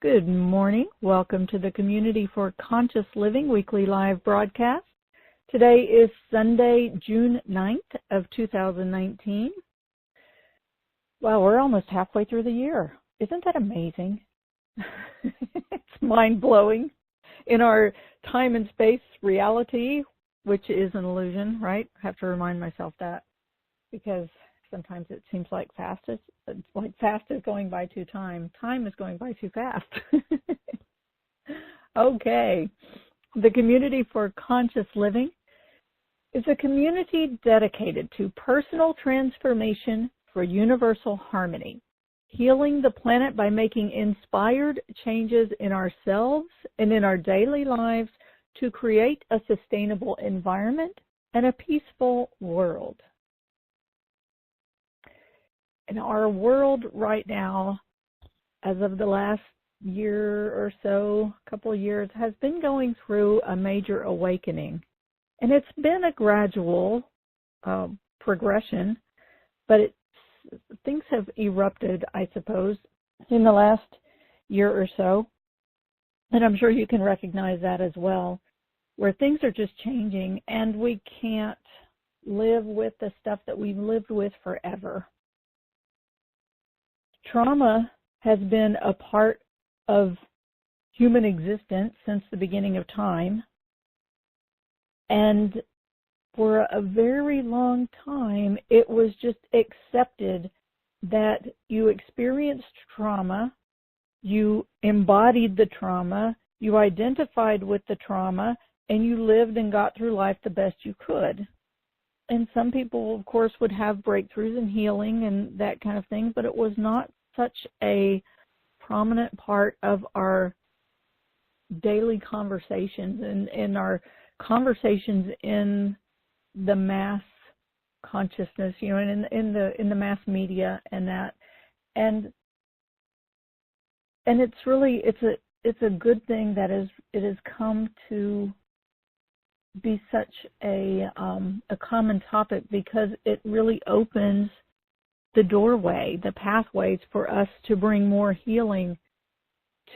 Good morning. Welcome to the Community for Conscious Living weekly live broadcast. Today is Sunday, June 9th of 2019. Well, we're almost halfway through the year. Isn't that amazing? It's mind-blowing in our time and space reality, which is an illusion, right? I have to remind myself that because sometimes it seems like fast is going by too time. Time is going by too fast. Okay. The Community for Conscious Living is a community dedicated to personal transformation for universal harmony, healing the planet by making inspired changes in ourselves and in our daily lives to create a sustainable environment and a peaceful world. In our world right now, as of the last year or so, couple of years, has been going through a major awakening. And it's been a gradual progression, but things have erupted, I suppose, in the last year or so. And I'm sure you can recognize that as well, where things are just changing and we can't live with the stuff that we've lived with forever. Trauma has been a part of human existence since the beginning of time. And for a very long time, it was just accepted that you experienced trauma, you embodied the trauma, you identified with the trauma, and you lived and got through life the best you could. And some people, of course, would have breakthroughs and healing and that kind of thing, but it was not such a prominent part of our daily conversations and our conversations in the mass consciousness, and in the mass media and that. And it's really it's a good thing that it has come to be such a common topic, because it really opens the doorway, the pathways for us to bring more healing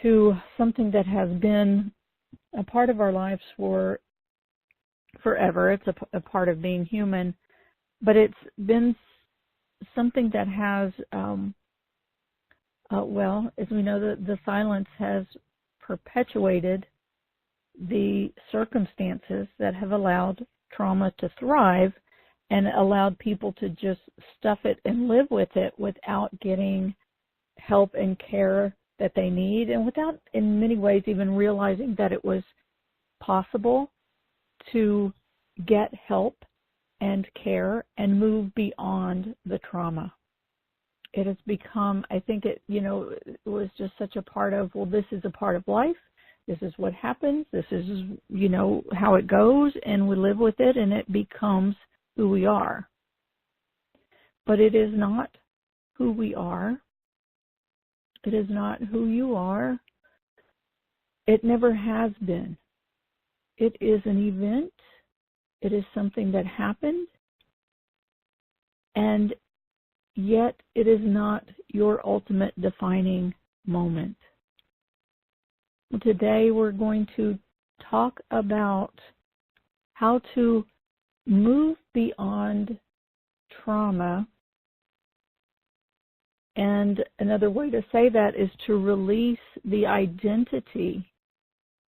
to something that has been a part of our lives for forever. It's a part of being human, but it's been something that has, as we know, the silence has perpetuated the circumstances that have allowed trauma to thrive and allowed people to just stuff it and live with it without getting help and care that they need, and without, in many ways, even realizing that it was possible to get help and care and move beyond the trauma. It has become, I think it was just such a part of, well, this is a part of life. This is what happens. This is, how it goes, and we live with it, and it becomes who we are. But it is not who we are. It is not who you are. It never has been. It is an event. It is something that happened. And yet it is not your ultimate defining moment. Today we're going to talk about how to move beyond trauma. And another way to say that is to release the identity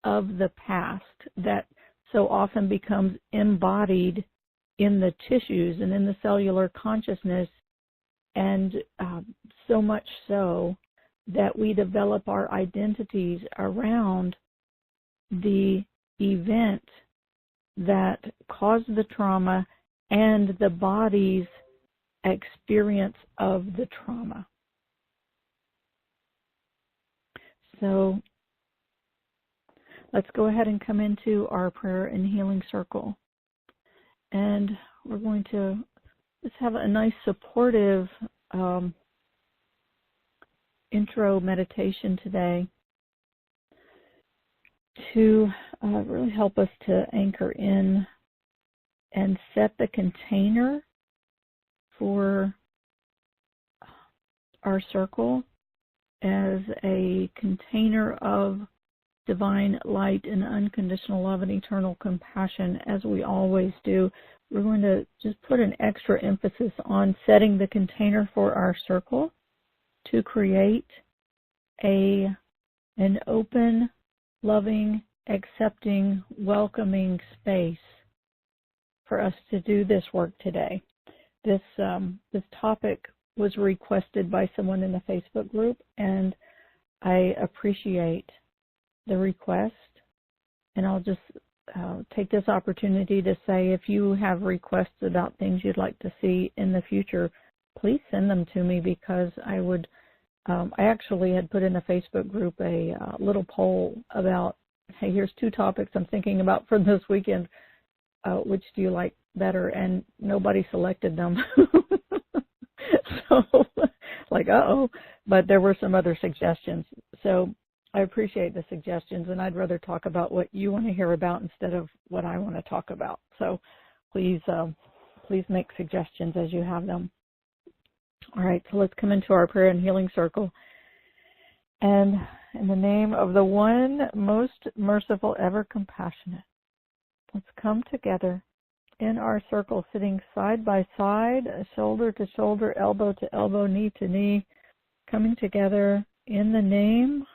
of the past that so often becomes embodied in the tissues and in the cellular consciousness, and so much so that we develop our identities around the event that caused the trauma and the body's experience of the trauma. So let's go ahead and come into our prayer and healing circle. And we're going to just have a nice supportive intro meditation today to really help us to anchor in and set the container for our circle as a container of divine light and unconditional love and eternal compassion, as we always do. We're going to just put an extra emphasis on setting the container for our circle to create an open, loving, accepting, welcoming space for us to do this work today. This topic was requested by someone in the Facebook group, and I appreciate the request. And I'll just take this opportunity to say, if you have requests about things you'd like to see in the future, please send them to me, because I would. I actually had put in the Facebook group a little poll about, hey, here's 2 topics I'm thinking about for this weekend. Which do you like better? And nobody selected them. So, like, uh-oh. But there were some other suggestions. So I appreciate the suggestions, and I'd rather talk about what you want to hear about instead of what I want to talk about. So please make suggestions as you have them. All right, so let's come into our prayer and healing circle. And in the name of the one most merciful, ever compassionate, let's come together in our circle, sitting side by side, shoulder to shoulder, elbow to elbow, knee to knee, coming together in the name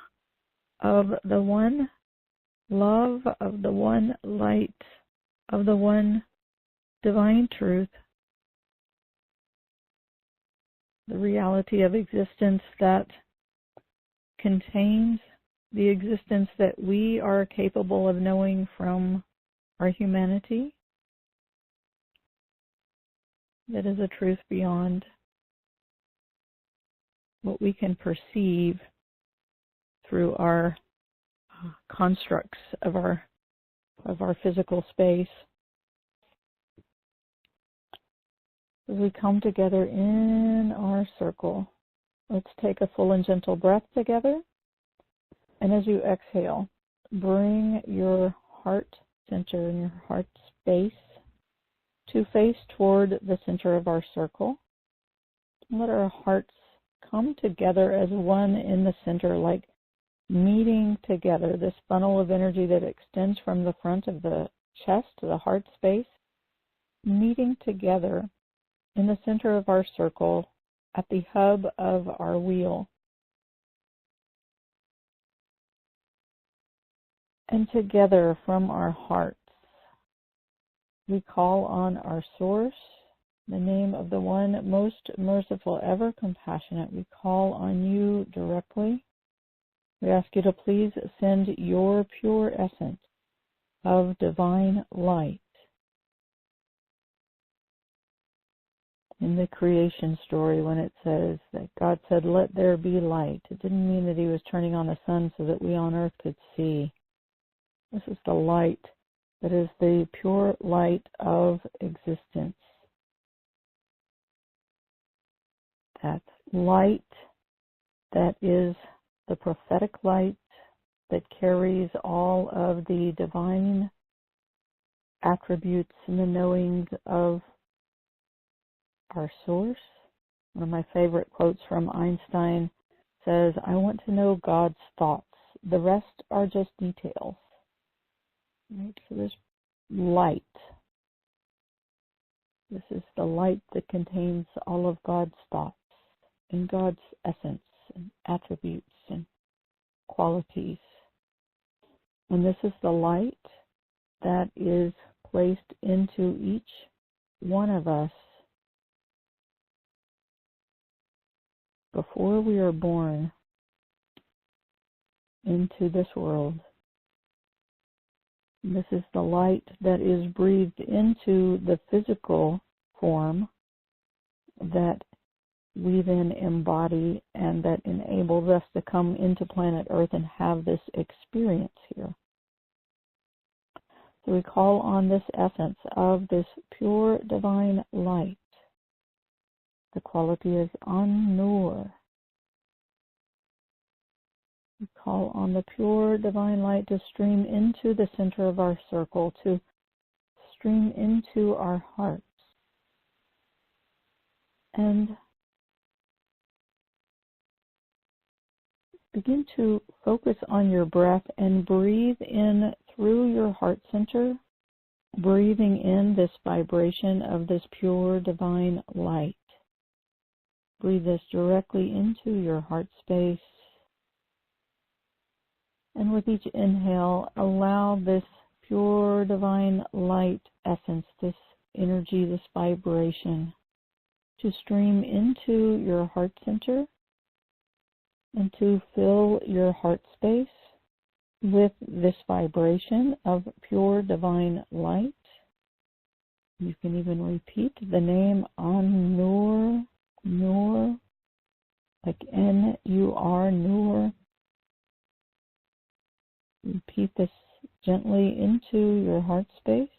of the one love, of the one light, of the one divine truth, the reality of existence that contains the existence that we are capable of knowing from our humanity, that is a truth beyond what we can perceive through our constructs of our physical space. As we come together in our circle, let's take a full and gentle breath together. And as you exhale, bring your heart center and your heart space to face toward the center of our circle. Let our hearts come together as one in the center, like meeting together, this funnel of energy that extends from the front of the chest to the heart space, meeting together in the center of our circle at the hub of our wheel. And together from our hearts, we call on our source, the name of the one most merciful, ever compassionate. We call on you directly. We ask you to please send your pure essence of divine light. In the creation story, when it says that God said, "Let there be light," it didn't mean that he was turning on the sun so that we on earth could see. This is the light that is the pure light of existence. That light that is the prophetic light that carries all of the divine attributes and the knowings of our source. One of my favorite quotes from Einstein says, "I want to know God's thoughts. The rest are just details." Right? So this light, this is the light that contains all of God's thoughts and God's essence and attributes and qualities. And this is the light that is placed into each one of us before we are born into this world. This is the light that is breathed into the physical form that we then embody and that enables us to come into planet Earth and have this experience here. So we call on this essence of this pure divine light. The quality is an-nur. We call on the pure divine light to stream into the center of our circle, to stream into our hearts. And begin to focus on your breath and breathe in through your heart center, breathing in this vibration of this pure divine light. Breathe this directly into your heart space. And with each inhale, allow this pure divine light essence, this energy, this vibration, to stream into your heart center and to fill your heart space with this vibration of pure divine light. You can even repeat the name An-Nur, Nur, like N-U-R, Nur. Repeat this gently into your heart space,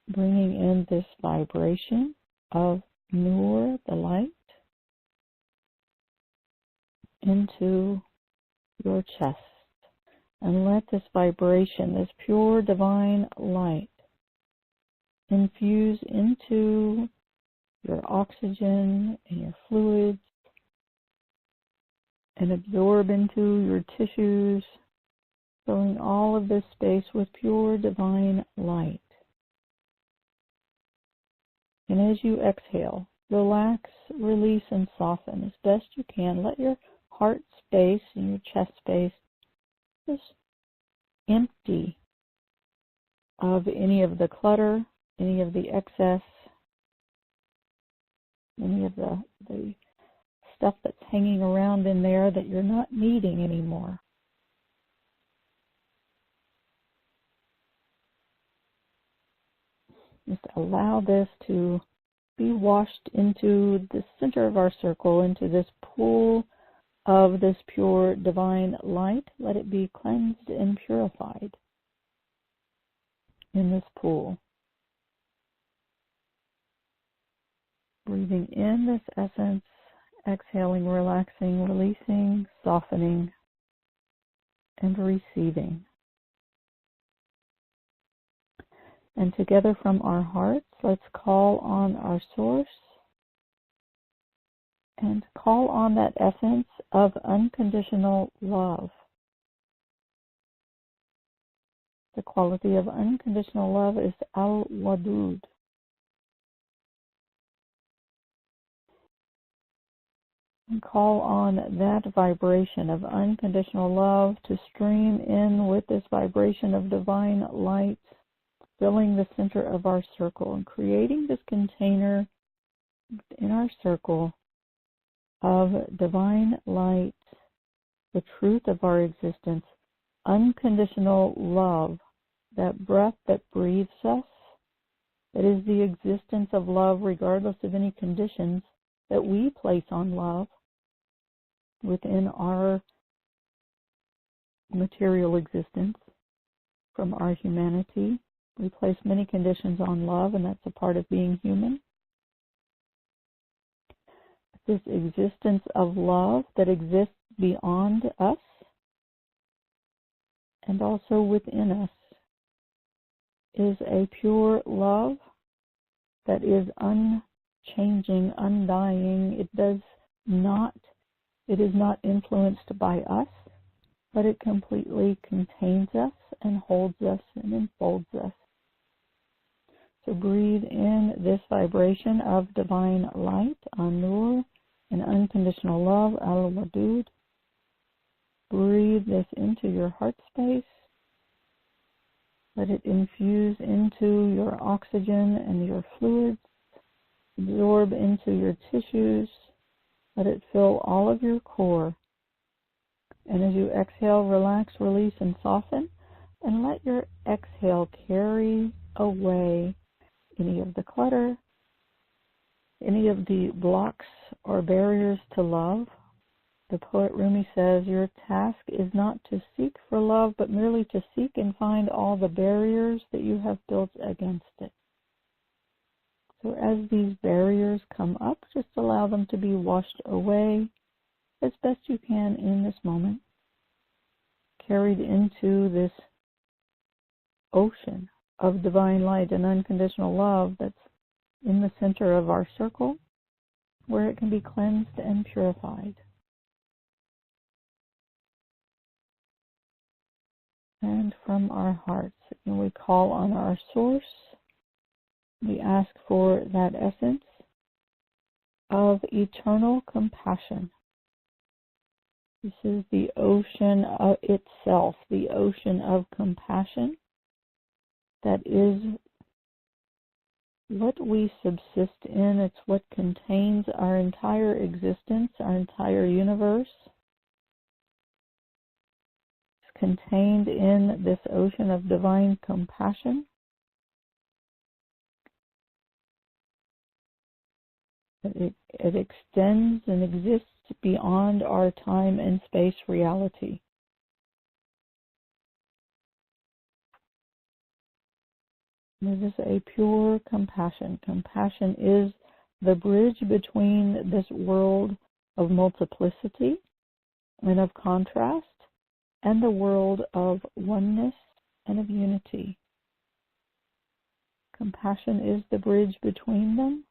bringing in this vibration of Nur, the light, into your chest. And let this vibration, this pure divine light, infuse into your oxygen and your fluids and absorb into your tissues, filling all of this space with pure divine light. And as you exhale, relax, release, and soften as best you can. Let your heart space and your chest space just empty of any of the clutter, any of the excess, any of the stuff that's hanging around in there that you're not needing anymore. Just allow this to be washed into the center of our circle, into this pool of this pure divine light. Let it be cleansed and purified in this pool. Breathing in this essence, exhaling, relaxing, releasing, softening, and receiving. And together from our hearts, let's call on our source and call on that essence of unconditional love. The quality of unconditional love is al-wadud. And call on that vibration of unconditional love to stream in with this vibration of divine light, filling the center of our circle and creating this container in our circle of divine light, the truth of our existence, unconditional love, that breath that breathes us, that is the existence of love regardless of any conditions that we place on love within our material existence from our humanity. We place many conditions on love, and that's a part of being human. This existence of love that exists beyond us and also within us is a pure love that is unchanging, undying. It is not influenced by us, but it completely contains us and holds us and enfolds us. So breathe in this vibration of divine light, An-Nur, and unconditional love, al-Wadud. Breathe this into your heart space. Let it infuse into your oxygen and your fluids, absorb into your tissues. Let it fill all of your core. And as you exhale, relax, release, and soften. And let your exhale carry away any of the clutter, any of the blocks or barriers to love. The poet Rumi says, your task is not to seek for love, but merely to seek and find all the barriers that you have built against it. So as these barriers come up, just allow them to be washed away as best you can in this moment, carried into this ocean of divine light and unconditional love that's in the center of our circle, where it can be cleansed and purified. and from our hearts. And we call on our source. We ask for that essence of eternal compassion. This is the ocean of itself, the ocean of compassion that is what we subsist in. It's what contains our entire existence, our entire universe. It's contained in this ocean of divine compassion. It extends and exists beyond our time and space reality. It is a pure compassion. Compassion is the bridge between this world of multiplicity and of contrast and the world of oneness and of unity. Compassion is the bridge between them.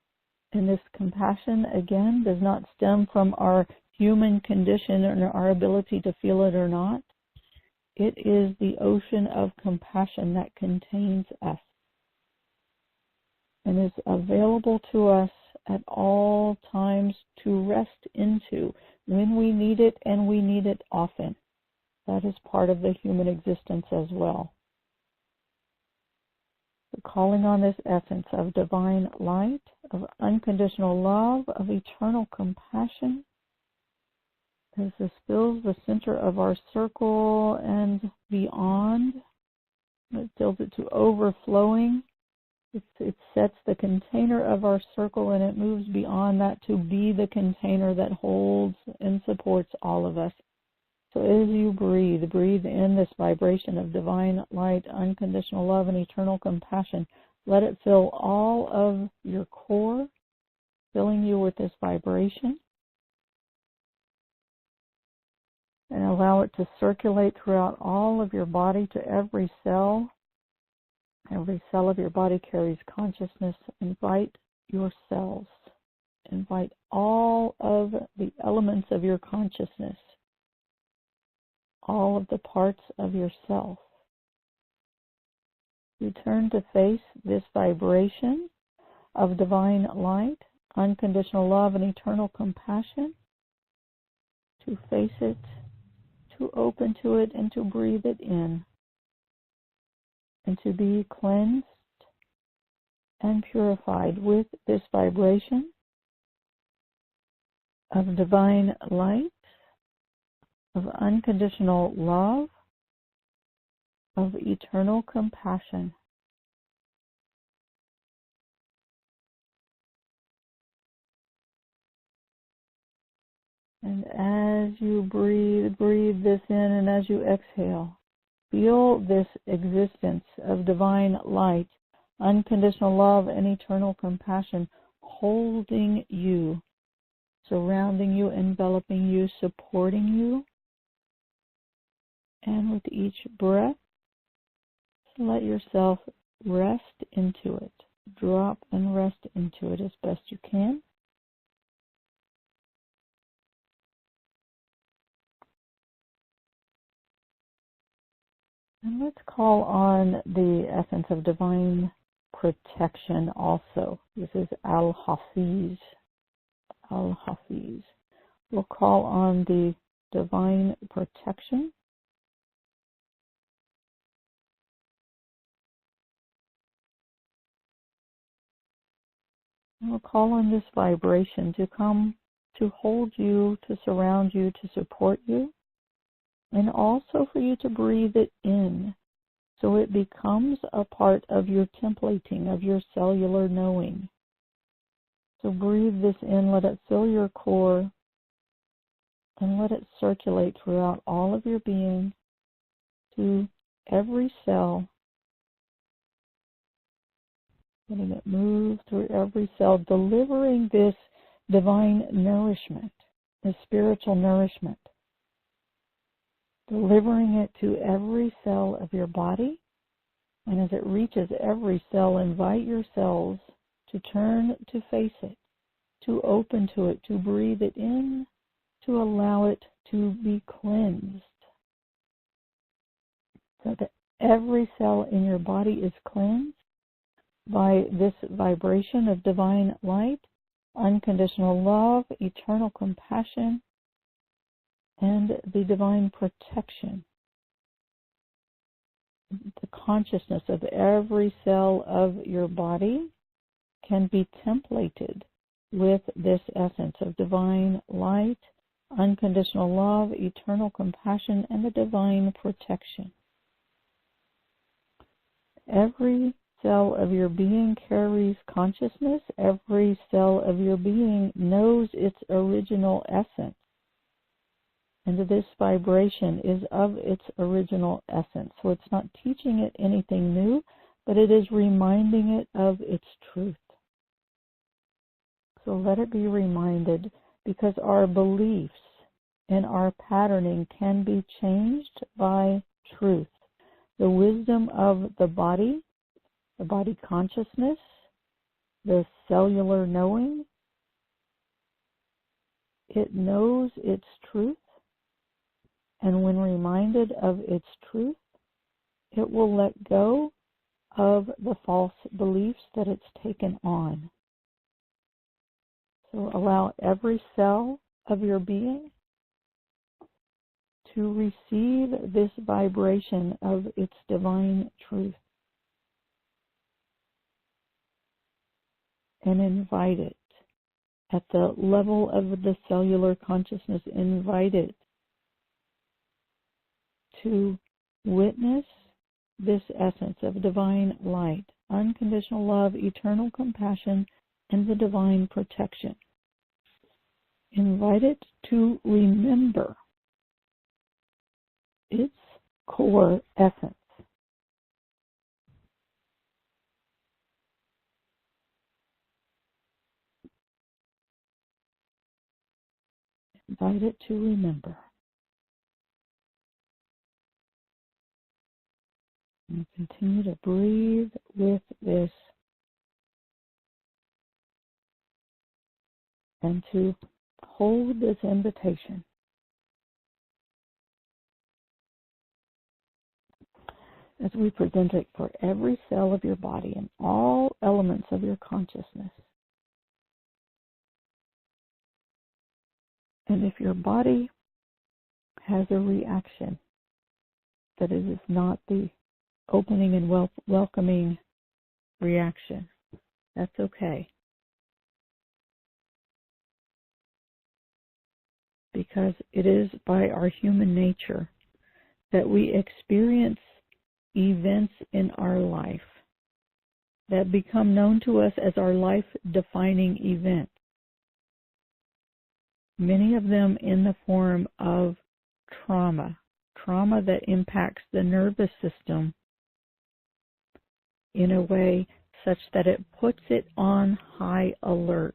And this compassion, again, does not stem from our human condition or our ability to feel it or not. It is the ocean of compassion that contains us and is available to us at all times to rest into when we need it, and we need it often. That is part of the human existence as well. Calling on this essence of divine light, of unconditional love, of eternal compassion, as this fills the center of our circle and beyond. It fills it to overflowing. It sets the container of our circle, and it moves beyond that to be the container that holds and supports all of us. So as you breathe in this vibration of divine light, unconditional love, and eternal compassion. Let it fill all of your core, filling you with this vibration. And allow it to circulate throughout all of your body to every cell. Every cell of your body carries consciousness. Invite your cells. Invite all of the elements of your consciousness. All of the parts of yourself. Return to face this vibration of divine light, unconditional love, and eternal compassion. To face it, to open to it, and to breathe it in. And to be cleansed and purified with this vibration of divine light, of unconditional love, of eternal compassion. And as you breathe this in, and as you exhale, feel this existence of divine light, unconditional love, and eternal compassion holding you, surrounding you, enveloping you, supporting you. And with each breath, let yourself rest into it. Drop and rest into it as best you can. And let's call on the essence of divine protection also. This is Al-Hafiz. Al-Hafiz. We'll call on the divine protection. And we'll call on this vibration to come to hold you, to surround you, to support you, and also for you to breathe it in so it becomes a part of your templating, of your cellular knowing. So breathe this in, let it fill your core, and let it circulate throughout all of your being to every cell, letting it move through every cell, delivering this divine nourishment, this spiritual nourishment, delivering it to every cell of your body. And as it reaches every cell, invite your cells to turn to face it, to open to it, to breathe it in, to allow it to be cleansed, so that every cell in your body is cleansed by this vibration of divine light, unconditional love, eternal compassion, and the divine protection. The consciousness of every cell of your body can be templated with this essence of divine light, unconditional love, eternal compassion, and the divine protection. Every cell of your being carries consciousness. Every cell of your being knows its original essence. And this vibration is of its original essence. So it's not teaching it anything new, but it is reminding it of its truth. So let it be reminded, because our beliefs and our patterning can be changed by truth. The wisdom of the body consciousness, the cellular knowing, it knows its truth, and when reminded of its truth, it will let go of the false beliefs that it's taken on. So allow every cell of your being to receive this vibration of its divine truth and invite it at the level of the cellular consciousness. Invite it to witness this essence of divine light, unconditional love, eternal compassion, and the divine protection. Invite it to remember its core essence. Invite it to remember. And continue to breathe with this and to hold this invitation. As we present it for every cell of your body and all elements of your consciousness. And if your body has a reaction that it is not the opening and welcoming reaction, that's okay. Because it is by our human nature that we experience events in our life that become known to us as our life-defining events. Many of them in the form of trauma that impacts the nervous system in a way such that it puts it on high alert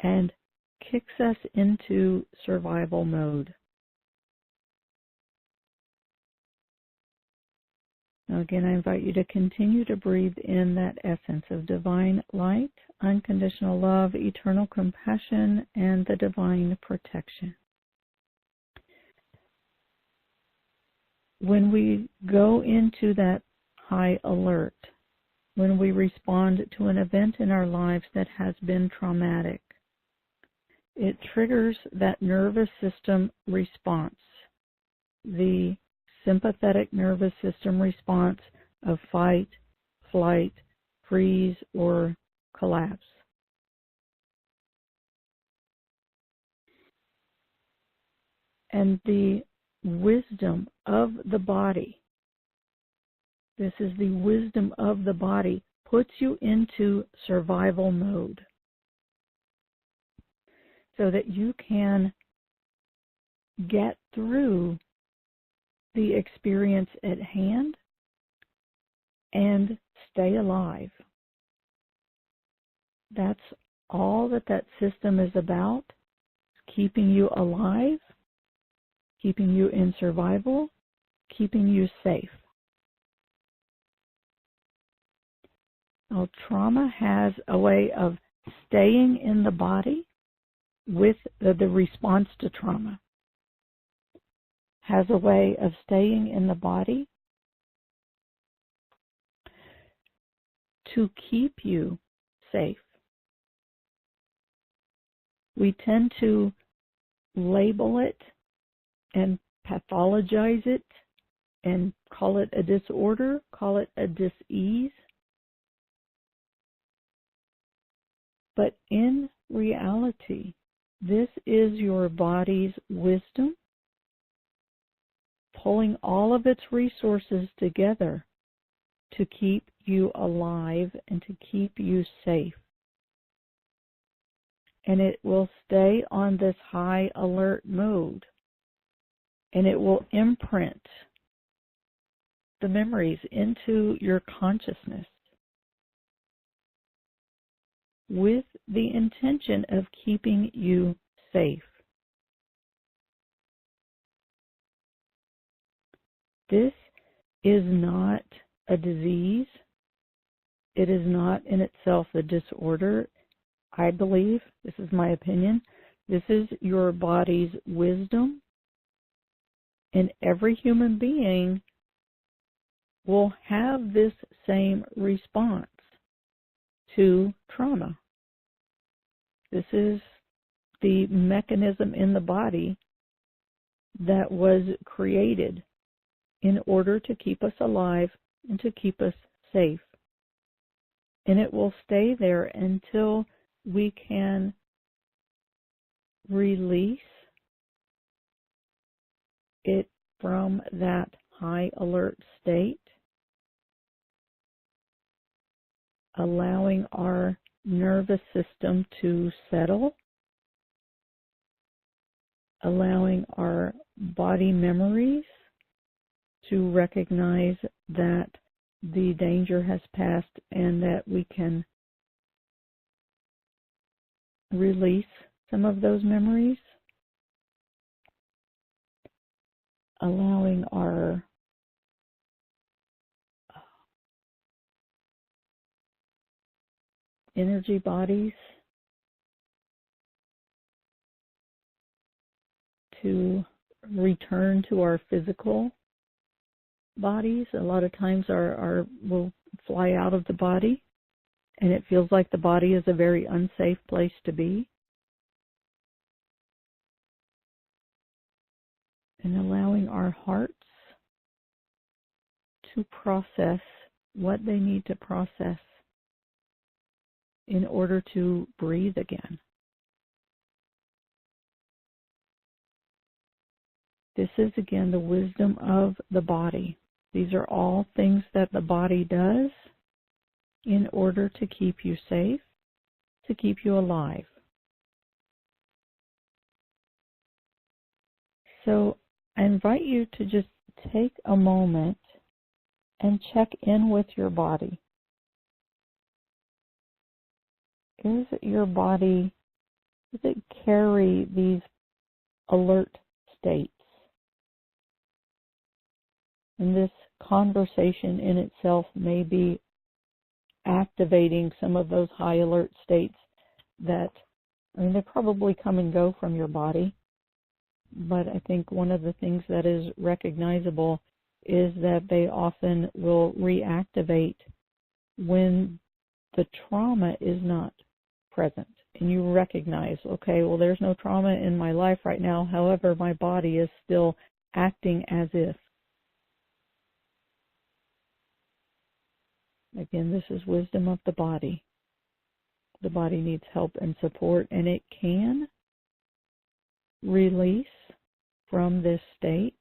and kicks us into survival mode. Now again, I invite you to continue to breathe in that essence of divine light, unconditional love, eternal compassion, and the divine protection. When we go into that high alert, when we respond to an event in our lives that has been traumatic, it triggers that nervous system response, the sympathetic nervous system response of fight, flight, freeze, or collapse. And the wisdom of the body, this is the wisdom of the body, puts you into survival mode so that you can get through the experience at hand and stay alive. That's all that system is about, keeping you alive, keeping you in survival, keeping you safe. Now, trauma has a way of staying in the body with the response to trauma. has a way of staying in the body to keep you safe. We tend to label it and pathologize it and call it a disorder, call it a dis-ease. But in reality, this is your body's wisdom pulling all of its resources together to keep you alive and to keep you safe. And it will stay on this high alert mode, and it will imprint the memories into your consciousness with the intention of keeping you safe. This is not a disease. It is not in itself a disorder. I believe, this is my opinion, this is your body's wisdom, and every human being will have this same response to trauma. This is the mechanism in the body that was created in order to keep us alive and to keep us safe. And it will stay there until we can release it from that high alert state, allowing our nervous system to settle, allowing our body memories to recognize that the danger has passed and that we can release some of those memories, allowing our energy bodies to return to our physical bodies. A lot of times we'll fly out of the body, and it feels like the body is a very unsafe place to be. And allowing our hearts to process what they need to process in order to breathe again. This is, again, the wisdom of the body. These are all things that the body does in order to keep you safe, to keep you alive. So I invite you to just take a moment and check in with your body. Is your body, does it carry these alert states? And this conversation in itself may be activating some of those high alert states that, they probably come and go from your body. But I think one of the things that is recognizable is that they often will reactivate when the trauma is not present. And you recognize, okay, well, there's no trauma in my life right now. However, my body is still acting as if. Again, this is wisdom of the body. The body needs help and support, and it can release from this state.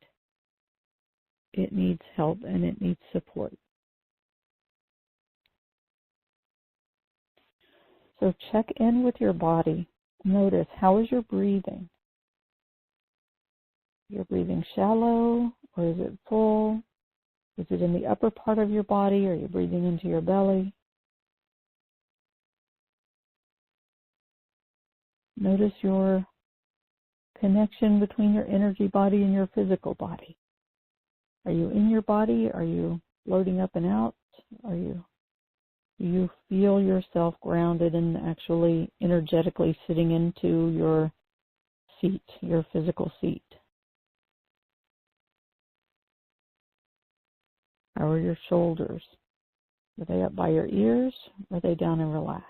It needs help and it needs support. So check in with your body. Notice, how is your breathing? You're breathing shallow, or is it full? Is it in the upper part of your body, or are you breathing into your belly? Notice your connection between your energy body and your physical body. Are you in your body? Are you floating up and out? Do you feel yourself grounded and actually energetically sitting into your seat, your physical seat? How are your shoulders? Are they up by your ears? Or are they down and relaxed?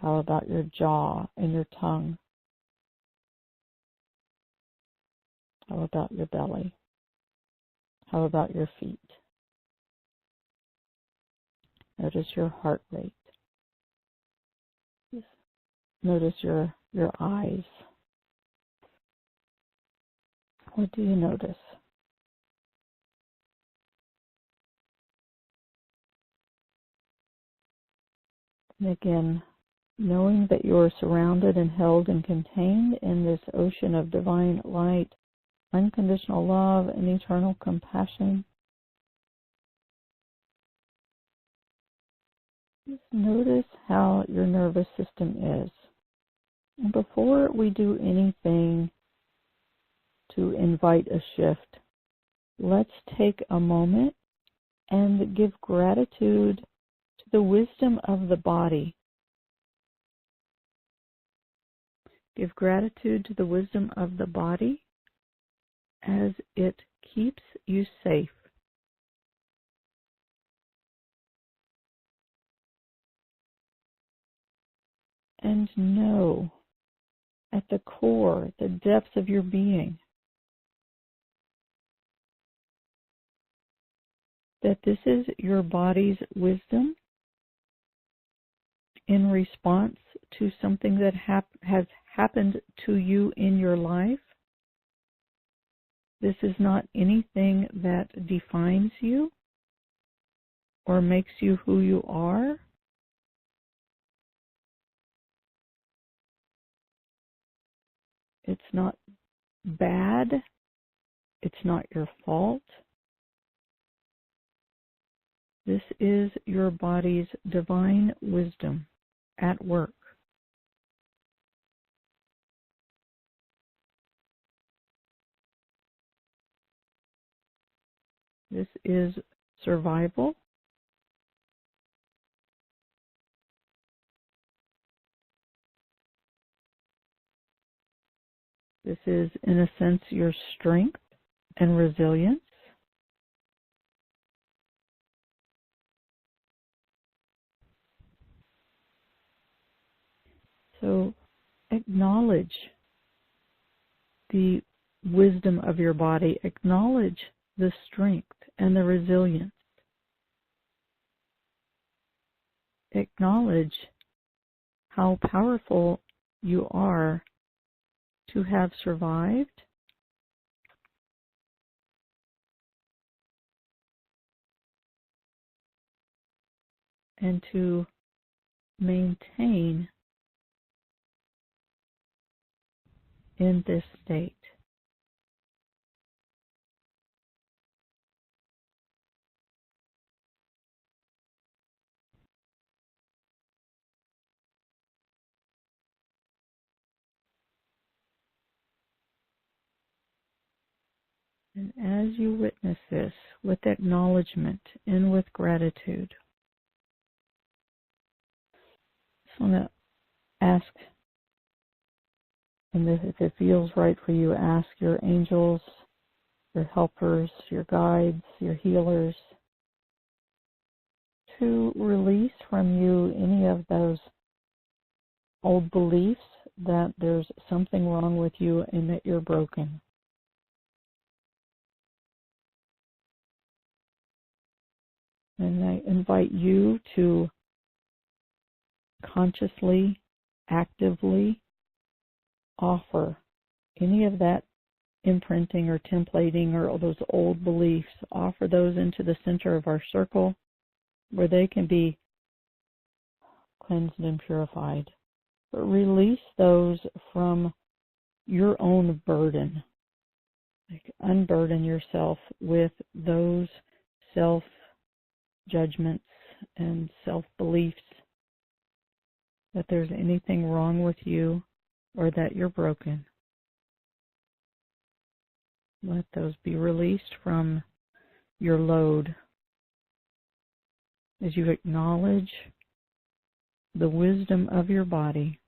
How about your jaw and your tongue? How about your belly? How about your feet? Notice your heart rate. Notice your eyes. What do you notice? And again, knowing that you are surrounded and held and contained in this ocean of divine light, unconditional love, and eternal compassion. Just notice how your nervous system is. And before we do anything to invite a shift, let's take a moment and give gratitude to the wisdom of the body. Give gratitude to the wisdom of the body as it keeps you safe. And know at the core, the depths of your being, that this is your body's wisdom in response to something that has happened to you in your life. This is not anything that defines you or makes you who you are. It's not bad. It's not your fault. This is your body's divine wisdom at work. This is survival. This is, in a sense, your strength and resilience. So acknowledge the wisdom of your body. Acknowledge the strength and the resilience. Acknowledge how powerful you are to have survived and to maintain in this state. And as you witness this with acknowledgement and with gratitude, I just want to ask, and if it feels right for you, ask your angels, your helpers, your guides, your healers, to release from you any of those old beliefs that there's something wrong with you and that you're broken. And I invite you to consciously, actively offer any of that imprinting or templating or those old beliefs, offer those into the center of our circle where they can be cleansed and purified. But release those from your own burden. Like, unburden yourself with those self-judgments and self-beliefs that there's anything wrong with you or that you're broken. Let those be released from your load as you acknowledge the wisdom of your body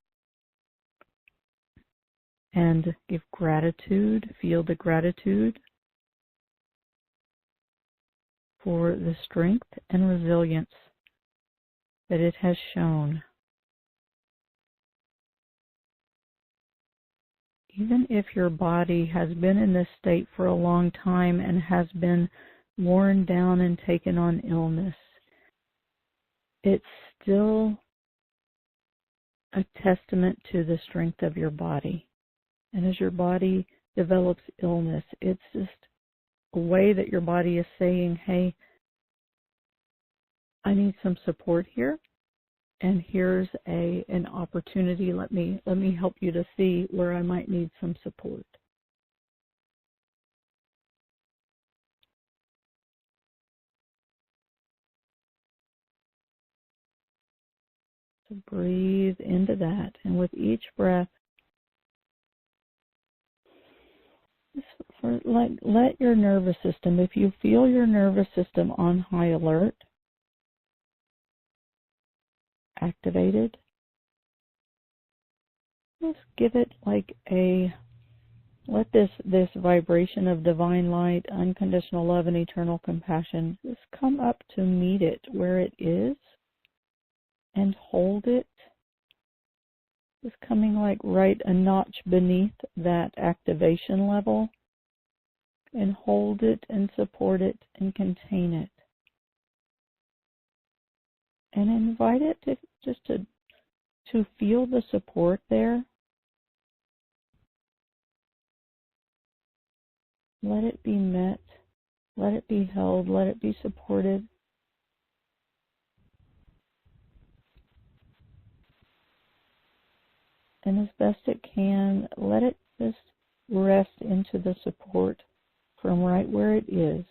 and give gratitude, feel the gratitude for the strength and resilience that it has shown. Even if your body has been in this state for a long time and has been worn down and taken on illness, it's still a testament to the strength of your body. And as your body develops illness, it's just a way that your body is saying, hey, I need some support here, and here's an opportunity. Let me help you to see where I might need some support. So breathe into that, and with each breath, let your nervous system, if you feel your nervous system on high alert, activated, just give it like let this vibration of divine light, unconditional love, and eternal compassion just come up to meet it where it is and hold it, just coming like right a notch beneath that activation level, and hold it and support it and contain it. And invite it to feel the support there. Let it be met. Let it be held. Let it be supported. And as best it can, let it just rest into the support from right where it is.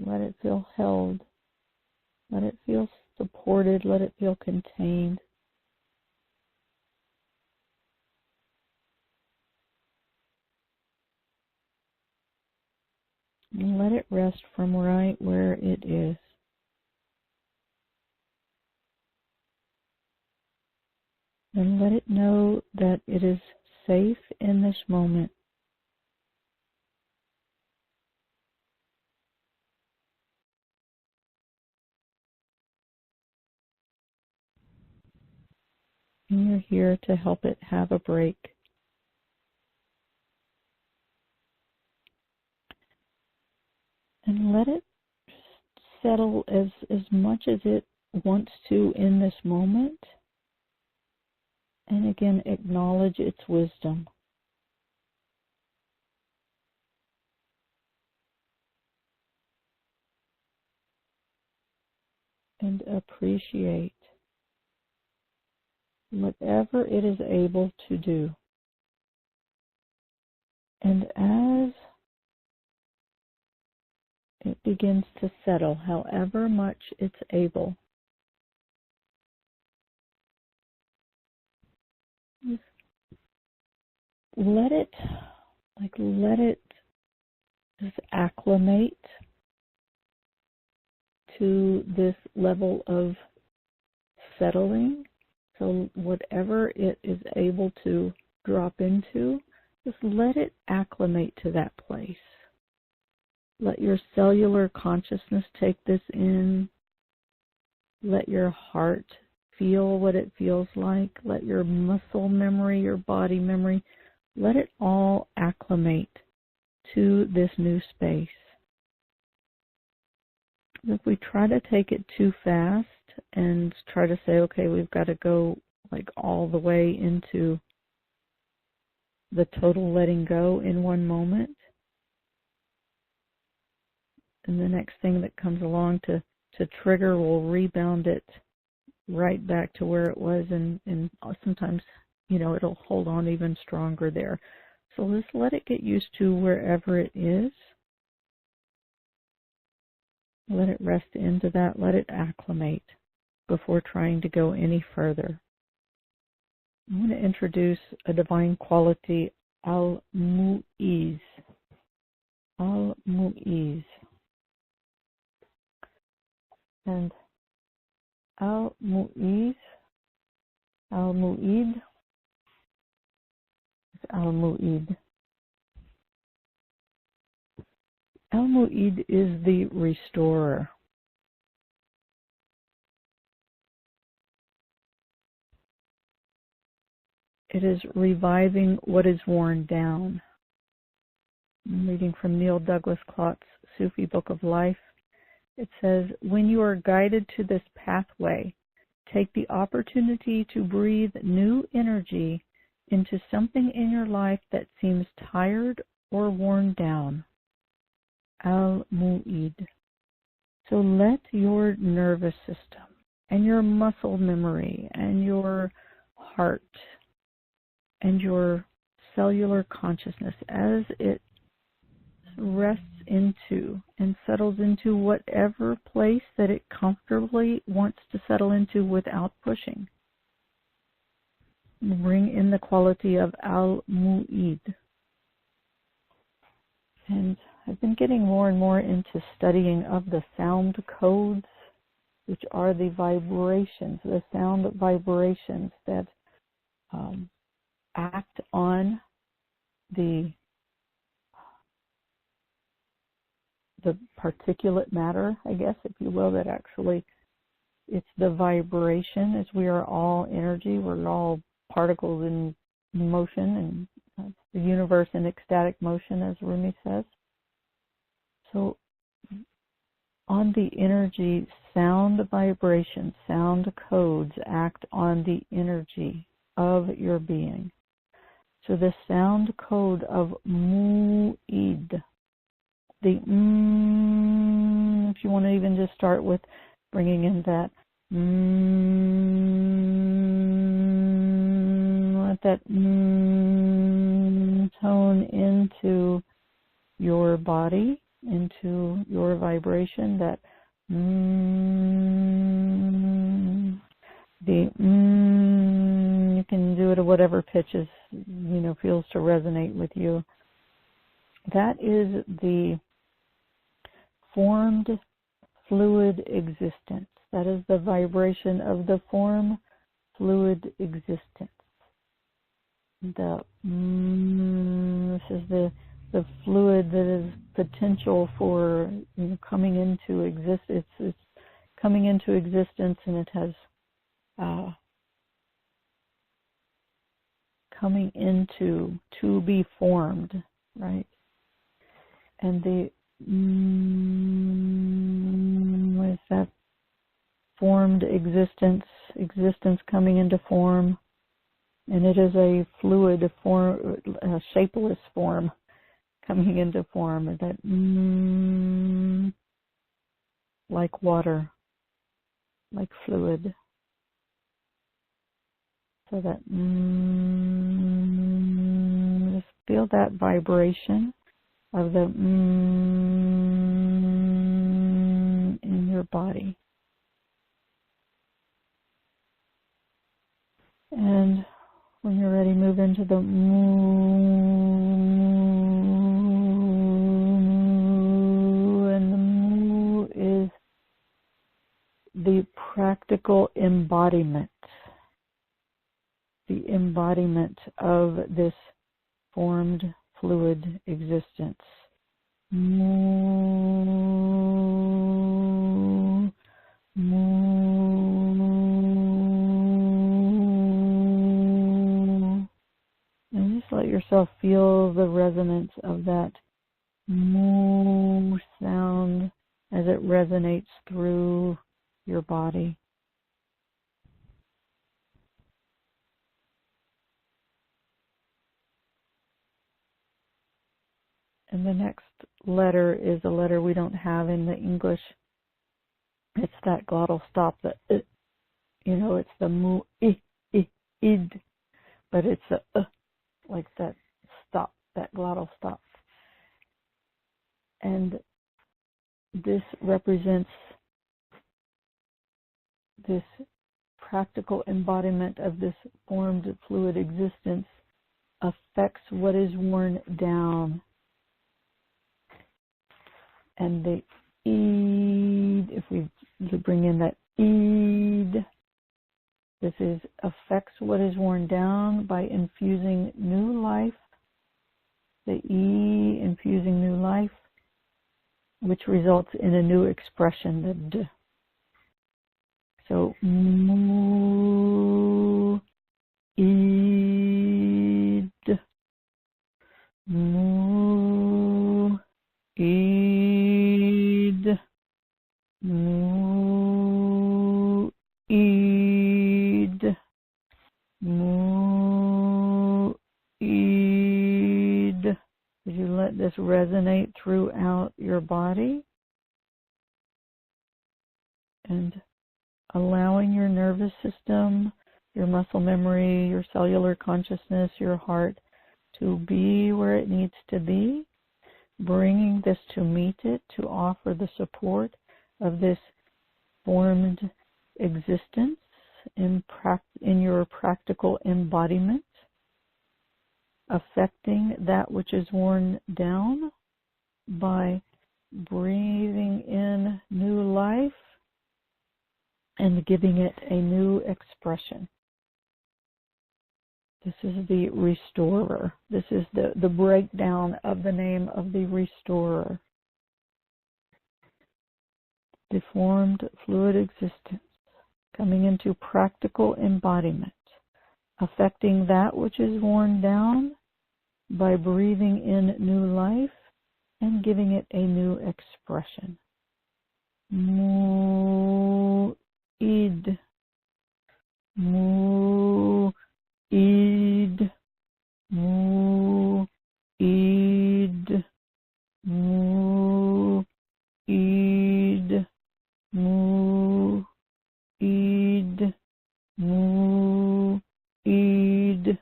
Let it feel held. Let it feel supported. Let it feel contained. And let it rest from right where it is. And let it know that it is safe in this moment. And you're here to help it have a break. And let it settle as much as it wants to in this moment. And again, acknowledge its wisdom. And appreciate whatever it is able to do. And as it begins to settle, however much it's able, let it just acclimate to this level of settling. So whatever it is able to drop into, just let it acclimate to that place. Let your cellular consciousness take this in. Let your heart feel what it feels like. Let your muscle memory, your body memory, let it all acclimate to this new space. If we try to take it too fast and try to say, okay, we've got to go like all the way into the total letting go in one moment, and the next thing that comes along to trigger will rebound it right back to where it was, and sometimes, it'll hold on even stronger there. So just let it get used to wherever it is. Let it rest into that. Let it acclimate before trying to go any further. I want to introduce a divine quality Al-Mu'iz. Al-Mu'iz. And Al-Mu'iz, Al-Mu'id, Al-Mu'id. Al-Mu'id is the restorer. It is reviving what is worn down. I'm reading from Neil Douglas Klotz's Sufi Book of Life. It says, when you are guided to this pathway, take the opportunity to breathe new energy into something in your life that seems tired or worn down. Al-Mu'id. So let your nervous system and your muscle memory and your heart and your cellular consciousness, as it rests into and settles into whatever place that it comfortably wants to settle into without pushing. Bring in the quality of Al-Mu'id. And I've been getting more and more into studying of the sound codes, which are the vibrations, the sound vibrations that act on the particulate matter, I guess, if you will, that actually it's the vibration, as we are all energy, we're all particles in motion, and the universe in ecstatic motion, as Rumi says. So on the energy, sound vibrations, sound codes act on the energy of your being. So the sound code of Mu'id, the if you want to even just start with bringing in that let that tone into your body, into your vibration, that you can do it at whatever pitches feels to resonate with you. That is the formed fluid existence. That is the vibration of the form fluid existence. This is the fluid that is potential for coming into existence. It's coming into existence, and it has coming into to be formed, right? And the with that formed existence coming into form, and it is a fluid form, a shapeless form coming into form, that like water, like fluid. So that just feel that vibration of the in your body. And when you're ready, move into the and the is the practical embodiment. The embodiment of this formed fluid existence. And just let yourself feel the resonance of that moo sound as it resonates through your body. And the next letter is a letter we don't have in the English. It's that glottal stop, that it's the mu, id, but it's a like that stop, that glottal stop. And this represents this practical embodiment of this formed fluid existence affects what is worn down. And the ed, if we bring in that ed, this is affects what is worn down by infusing new life. The E, infusing new life, which results in a new expression, the D. So, mu, ed, mu, ed, mu, ed, mu, ed. As you let this resonate throughout your body and allowing your nervous system, your muscle memory, your cellular consciousness, your heart to be where it needs to be, bringing this to meet it, to offer the support of this formed existence in your practical embodiment, affecting that which is worn down by breathing in new life and giving it a new expression. This is the restorer. This is the breakdown of the name of the restorer. Deformed fluid existence, coming into practical embodiment, affecting that which is worn down by breathing in new life and giving it a new expression. Mu, id, mu, id, mu, id, mu, id, mu, id, mu, id,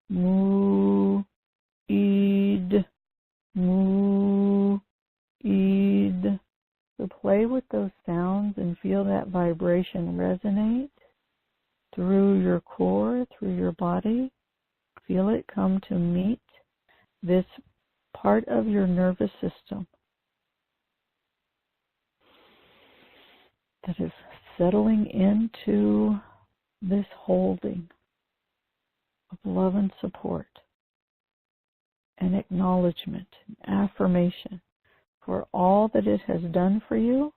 mu, id, mu, id. So play with those sounds and feel that vibration resonate through your core, through your body. Feel it come to meet this part of your nervous system that is settling into this holding of love and support and acknowledgement and affirmation for all that it has done for you,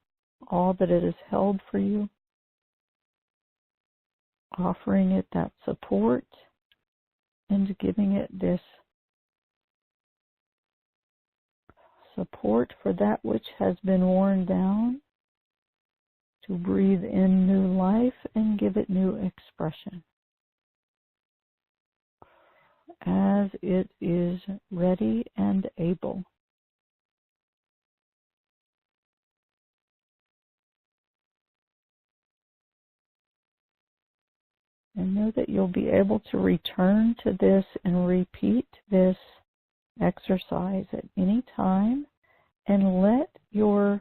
all that it has held for you, offering it that support and giving it this support for that which has been worn down, to breathe in new life and give it new expression as it is ready and able. And know that you'll be able to return to this and repeat this exercise at any time, and let your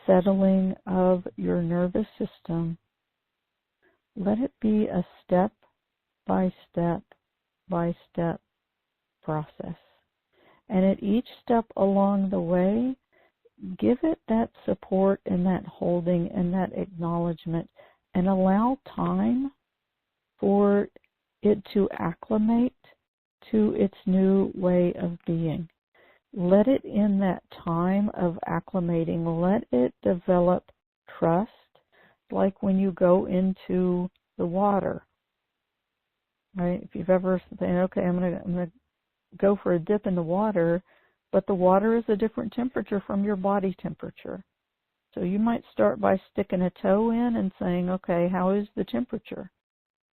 settling of your nervous system, let it be a step by step process. And at each step along the way, give it that support and that holding and that acknowledgement, and allow time for it to acclimate to its new way of being. Let it, in that time of acclimating, let it develop trust, like when you go into the water, right? If you've ever said, okay, I'm gonna go for a dip in the water, but the water is a different temperature from your body temperature. So you might start by sticking a toe in and saying, okay, how is the temperature?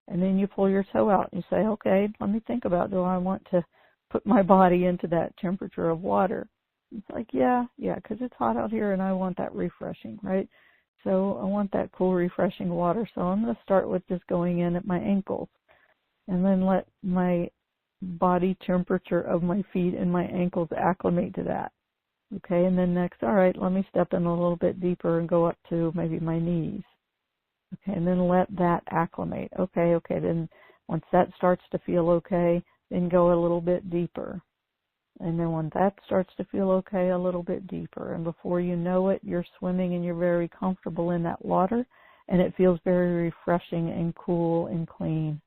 And then you pull your toe out and you say, okay, let me think about, do I want to put my body into that temperature of water? It's like, yeah, because it's hot out here and I want that refreshing, right? So I want that cool, refreshing water. So I'm going to start with just going in at my ankles and then let my body temperature of my feet and my ankles acclimate to that. Okay, and then next, all right, let me step in a little bit deeper and go up to maybe my knees. Okay, and then let that acclimate. Okay, then once that starts to feel okay, then go a little bit deeper. And then when that starts to feel okay, a little bit deeper. And before you know it, you're swimming and you're very comfortable in that water, and it feels very refreshing and cool and clean.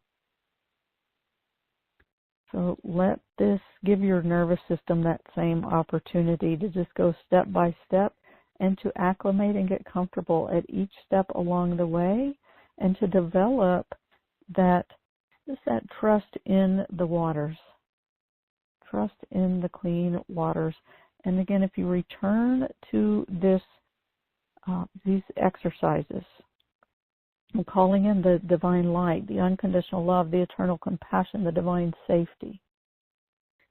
So let this give your nervous system that same opportunity to just go step by step and to acclimate and get comfortable at each step along the way, and to develop that trust in the waters. Trust in the clean waters. And again, if you return to these exercises, calling in the divine light, the unconditional love, the eternal compassion, the divine safety,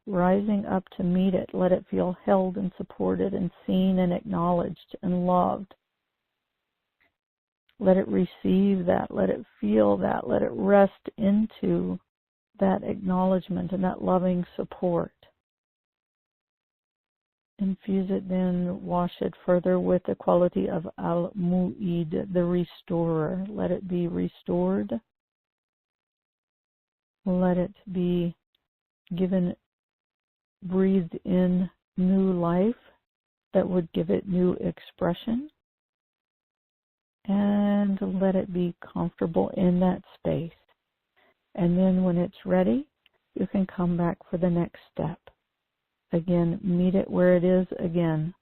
rising up to meet it, let it feel held and supported and seen and acknowledged and loved. Let it receive that, let it feel that, let it rest into that acknowledgement and that loving support. Infuse it then, wash it further with the quality of Al-Mu'id, the restorer. Let it be restored. Let it be given, breathed in new life that would give it new expression. And let it be comfortable in that space. And then when it's ready, you can come back for the next step. Again, meet it where it is again.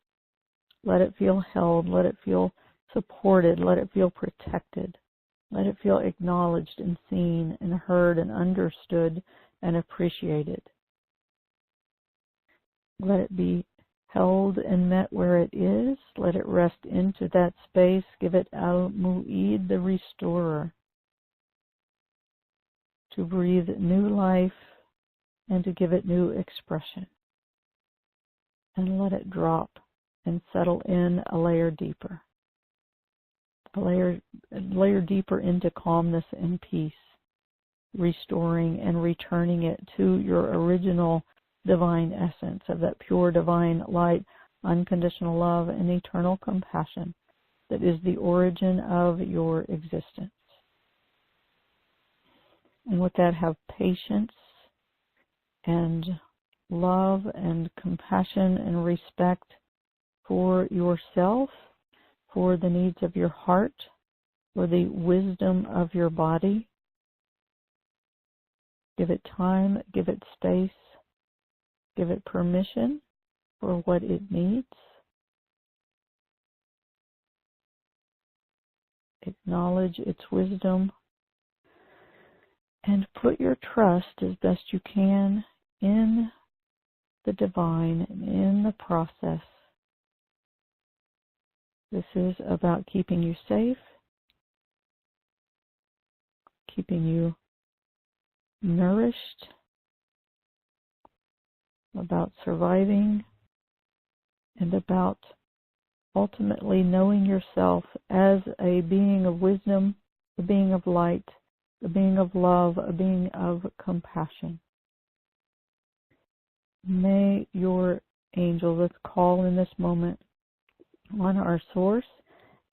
Let it feel held. Let it feel supported. Let it feel protected. Let it feel acknowledged and seen and heard and understood and appreciated. Let it be held and met where it is. Let it rest into that space. Give it Al-Mu'id, the restorer, to breathe new life and to give it new expression. And let it drop and settle in a layer deeper. A layer deeper into calmness and peace, restoring and returning it to your original divine essence of that pure divine light, unconditional love, and eternal compassion that is the origin of your existence. And with that, have patience and love and compassion and respect for yourself, for the needs of your heart, for the wisdom of your body. Give it time, give it space, give it permission for what it needs. Acknowledge its wisdom and put your trust as best you can in the divine and in the process. This is about keeping you safe, keeping you nourished, about surviving, and about ultimately knowing yourself as a being of wisdom, a being of light, a being of love, a being of compassion. May your angels, let's call in this moment on our source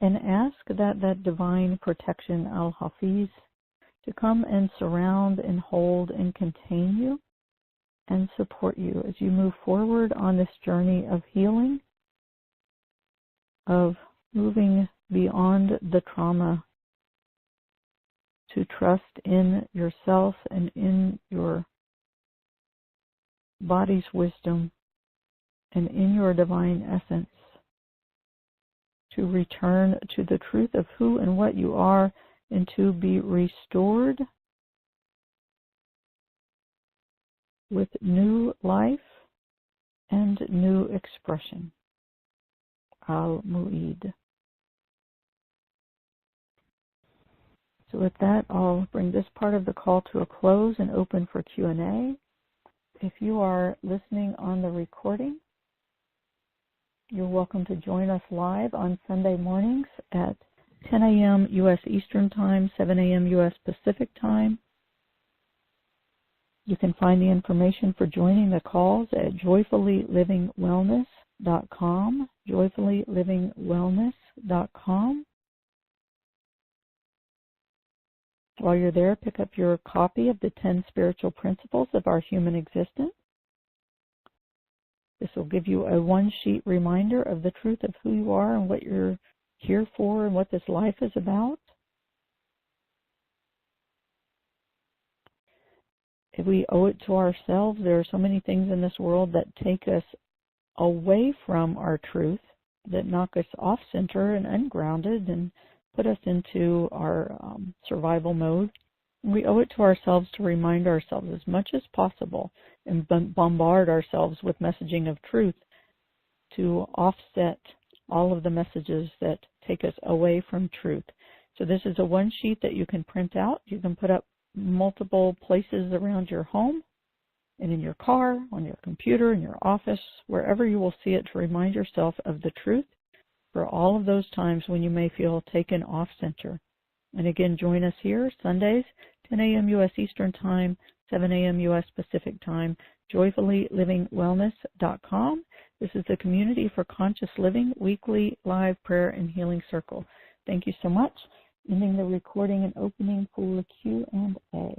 and ask that divine protection, Al-Hafiz, to come and surround and hold and contain you and support you as you move forward on this journey of healing, of moving beyond the trauma to trust in yourself and in your body's wisdom and in your divine essence, to return to the truth of who and what you are and to be restored with new life and new expression. Al-Mu'id. So with that, I'll bring this part of the call to a close and open for Q&A. If you are listening on the recording, you're welcome to join us live on Sunday mornings at 10 a.m. U.S. Eastern Time, 7 a.m. U.S. Pacific Time. You can find the information for joining the calls at joyfullylivingwellness.com, joyfullylivingwellness.com. While you're there, pick up your copy of the 10 Spiritual Principles of Our Human Existence. This will give you a one-sheet reminder of the truth of who you are and what you're here for and what this life is about. If we owe it to ourselves, there are so many things in this world that take us away from our truth, that knock us off center and ungrounded and put us into our survival mode. And we owe it to ourselves to remind ourselves as much as possible and bombard ourselves with messaging of truth to offset all of the messages that take us away from truth. So this is a one sheet that you can print out. You can put up multiple places around your home and in your car, on your computer, in your office, wherever you will see it, to remind yourself of the truth for all of those times when you may feel taken off center. And again, join us here Sundays, 10 a.m. U.S. Eastern Time, 7 a.m. U.S. Pacific Time, joyfullylivingwellness.com. This is the Community for Conscious Living weekly live prayer and healing circle. Thank you so much. Ending the recording and opening for Q&A.